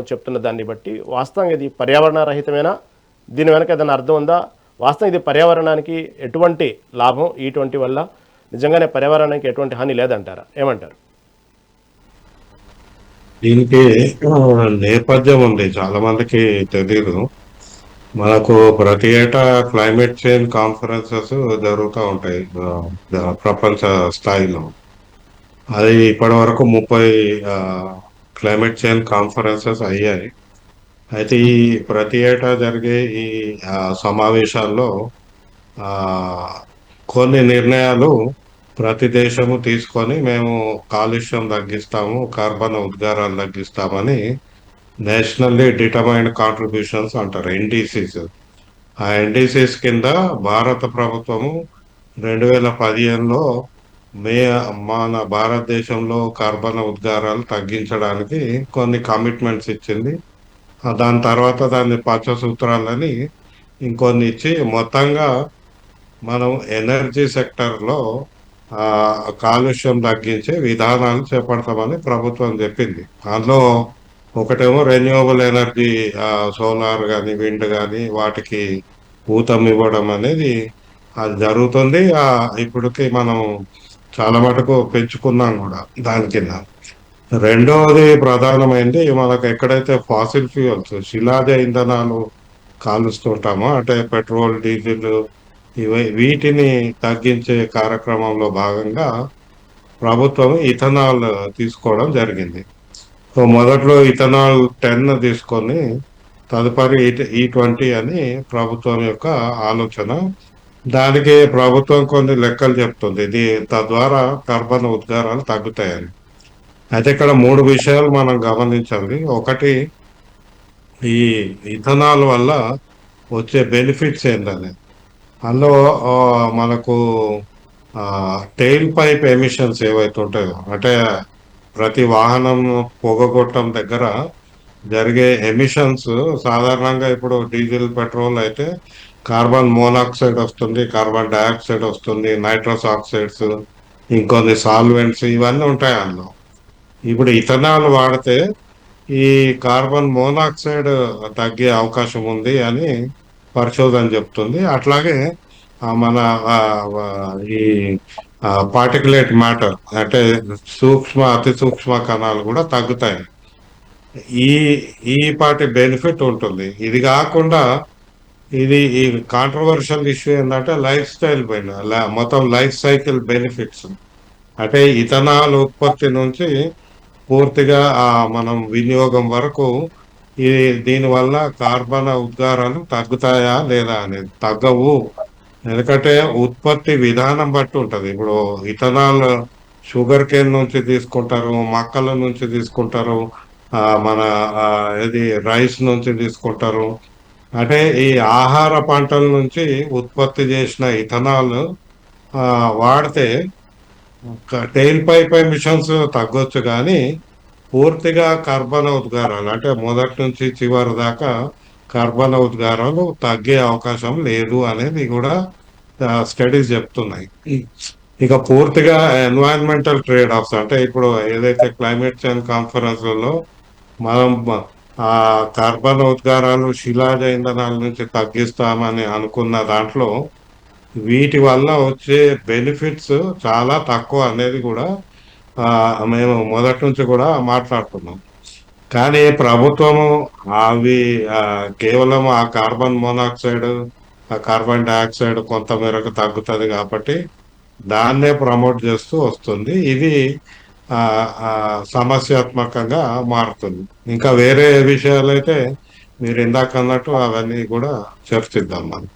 చెప్తున్న దాన్ని బట్టి వాస్తవంగా ఇది పర్యావరణ రహితమేనా? దీని వెనక ఏదైనా అర్థం ఉందా? వాస్తవం ఇది పర్యావరణానికి ఎటువంటి లాభం ఇటువంటి వల్ల నిజంగానే పర్యావరణానికి ఎటువంటి హాని లేదంటారా? ఏమంటారు? దీనికి నేపథ్యం ఉంది, చాలా మందికి తెలీదు. మనకు ప్రతి ఏటా క్లైమేట్ చేంజ్ కాన్ఫరెన్సెస్ జరుగుతూ ఉంటాయి ప్రపంచ స్థాయిలో. అది ఇప్పటి వరకు 30 క్లైమేట్ చేంజ్ కాన్ఫరెన్సెస్ అయ్యాయి. అయితే ఈ ప్రతి ఏటా జరిగే ఈ సమావేశాల్లో ఆ, కొన్ని నిర్ణయాలు ప్రతి దేశము తీసుకొని మేము కాలుష్యం తగ్గిస్తాము, కార్బన్ ఉద్గారాలు తగ్గిస్తామని నేషనల్లీ డిటర్మైన్డ్ కాంట్రిబ్యూషన్స్ అంటారు, ఎన్డీసీస్. ఆ ఎన్డీసీస్ కింద భారత ప్రభుత్వము 2015లో మే మన భారతదేశంలో కార్బన్ ఉద్గారాలు తగ్గించడానికి కొన్ని కమిట్మెంట్స్ ఇచ్చింది. దాని తర్వాత దాన్ని పంచసూత్రాలని ఇంకొన్ని ఇచ్చి మొత్తంగా మనం ఎనర్జీ సెక్టర్లో కాలుష్యం తగ్గించే విధానాలు చేపడతామని ప్రభుత్వం చెప్పింది. అందులో ఒకటేమో రెన్యూవబుల్ ఎనర్జీ, సోలార్ కానీ విండ్ కానీ వాటికి ఊతం ఇవ్వడం అనేది అది జరుగుతుంది. ఇప్పటికి మనం చాలా మటుకు పెంచుకున్నాం కూడా దాని కింద. రెండవది ప్రధానమైనది, మనకు ఎక్కడైతే ఫాసిల్ ఫ్యూయల్స్ శిలాజ ఇంధనాలు కాలుస్తుంటామో అంటే పెట్రోల్, డీజిల్, వీటిని తగ్గించే కార్యక్రమంలో భాగంగా ప్రభుత్వం ఇథనాల్ తీసుకోవడం జరిగింది. సో మొదట్లో ఇథనాల్ 10 తీసుకొని తదుపరి E20 అని ప్రభుత్వం యొక్క ఆలోచన. దానికి ప్రభుత్వం కొన్ని లెక్కలు చెప్తుంది, ఇది తద్వారా కార్బన్ ఉద్గారాలు తగ్గుతాయని. అయితే ఇక్కడ 3 విషయాలు మనం గమనించాలి. ఒకటి, ఈ ఇథనాల్ వల్ల వచ్చే బెనిఫిట్స్ ఏంటనే అందులో మనకు టెయిల్ పైప్ ఎమిషన్స్ ఏవైతే ఉంటాయో, అంటే ప్రతి వాహనం పొగగొట్టం దగ్గర జరిగే ఎమిషన్స్ సాధారణంగా ఇప్పుడు డీజిల్, పెట్రోల్ అయితే కార్బన్ మోనాక్సైడ్ వస్తుంది, కార్బన్ డైఆక్సైడ్ వస్తుంది, నైట్రస్ ఆక్సైడ్స్, ఇంకొన్ని సాల్వెంట్స్, ఇవన్నీ ఉంటాయి అందులో. ఇప్పుడు ఇథనాల్ వాడితే ఈ కార్బన్ మోనాక్సైడ్ తగ్గే అవకాశం ఉంది అని పరిశోధన చెప్తుంది. అట్లాగే మన ఈ పార్టికులేట్ మ్యాటర్ అంటే అతి సూక్ష్మ కణాలు కూడా తగ్గుతాయి. ఈ ఈ పాటి బెనిఫిట్ ఉంటుంది. ఇది కాకుండా ఈ కాంట్రవర్షియల్ ఇష్యూ ఏంటంటే లైఫ్ స్టైల్ పైన, మొత్తం లైఫ్ సైకిల్ బెనిఫిట్స్. అంటే ఇథనాల్ ఉత్పత్తి నుంచి పూర్తిగా మనం వినియోగం వరకు దీనివల్ల కార్బన్ ఉద్గారాలు తగ్గుతాయా లేదా అనేది తగ్గవు. ఎందుకంటే ఉత్పత్తి విధానం బట్టి ఉంటుంది. ఇప్పుడు ఇథనాల్ షుగర్ కేన్ నుంచి తీసుకుంటారు, మొక్కల నుంచి తీసుకుంటారు, మన ఇది రైస్ నుంచి తీసుకుంటారు. అంటే ఈ ఆహార పంటల నుంచి ఉత్పత్తి చేసిన ఇథనాల్ వాడితే టెయిల్ పైప్ ఎమిషన్స్ తగ్గొచ్చు, కానీ పూర్తిగా కర్బన ఉద్గారాలు అంటే మొదటి నుంచి చివరి దాకా కర్బన ఉద్గారాలు తగ్గే అవకాశం లేదు అనేది కూడా స్టడీస్ చెప్తున్నాయి. ఇక పూర్తిగా ఎన్వైరన్మెంటల్ ట్రేడ్ ఆఫ్స్ అంటే ఇప్పుడు ఏదైతే క్లైమేట్ చేంజ్ కాన్ఫరెన్స్లలో మనం కార్బన్ ఉద్గారాలు శిలాజ ఇంధనాల నుంచి తగ్గిస్తామని అనుకున్న దాంట్లో వీటి వల్ల వచ్చే బెనిఫిట్స్ చాలా తక్కువ అనేది కూడా మేము మొదటి నుంచి కూడా మాట్లాడుతున్నాం. కానీ ప్రభుత్వము అవి కేవలం ఆ కార్బన్ మోనాక్సైడ్, ఆ కార్బన్ డైఆక్సైడ్ కొంత మేరకు తగ్గుతుంది కాబట్టి దాన్నే ప్రమోట్ చేస్తూ వస్తుంది. ఇది సమస్యాత్మకంగా మారుతుంది. ఇంకా వేరే విషయాలైతే మీరు ఇందాక అన్నట్టు అవన్నీ కూడా చర్చిద్దాం మనం.